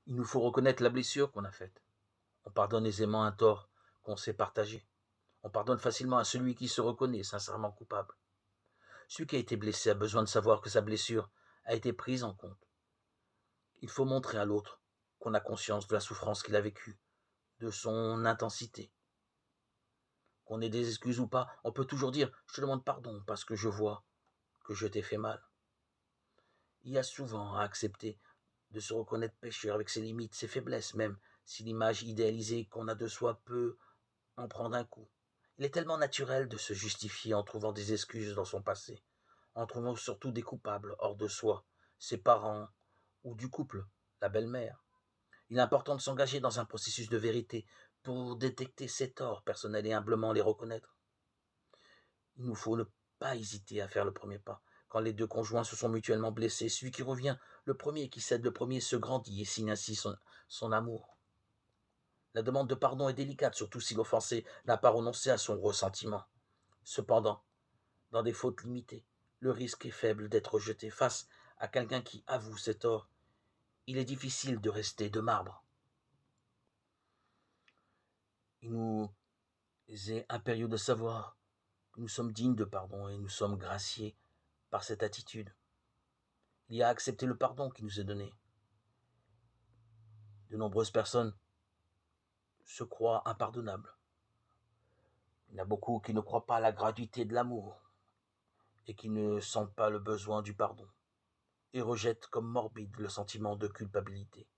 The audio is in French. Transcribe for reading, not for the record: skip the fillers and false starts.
Il nous faut reconnaître la blessure qu'on a faite. On pardonne aisément un tort qu'on sait partager. On pardonne facilement à celui qui se reconnaît sincèrement coupable. Celui qui a été blessé a besoin de savoir que sa blessure a été prise en compte. Il faut montrer à l'autre qu'on a conscience de la souffrance qu'il a vécue, de son intensité. Qu'on ait des excuses ou pas, on peut toujours dire « je te demande pardon parce que je vois que je t'ai fait mal ». Il y a souvent à accepter de se reconnaître pécheur avec ses limites, ses faiblesses, même si l'image idéalisée qu'on a de soi peut en prendre un coup. Il est tellement naturel de se justifier en trouvant des excuses dans son passé, en trouvant surtout des coupables hors de soi, ses parents ou du couple, la belle-mère. Il est important de s'engager dans un processus de vérité pour détecter ses torts personnels et humblement les reconnaître. Il nous faut ne pas hésiter à faire le premier pas. Quand les deux conjoints se sont mutuellement blessés, celui qui revient le premier, qui cède le premier, se grandit et signe ainsi son amour. La demande de pardon est délicate, surtout si l'offensé n'a pas renoncé à son ressentiment. Cependant, dans des fautes limitées, le risque est faible d'être rejeté face à quelqu'un qui avoue ses torts. Il est difficile de rester de marbre. Il nous est impérieux de savoir que nous sommes dignes de pardon et nous sommes graciés par cette attitude. Il y a à accepter le pardon qui nous est donné. De nombreuses personnes se croient impardonnables. Il y en a beaucoup qui ne croient pas à la gratuité de l'amour et qui ne sentent pas le besoin du pardon et rejettent comme morbide le sentiment de culpabilité.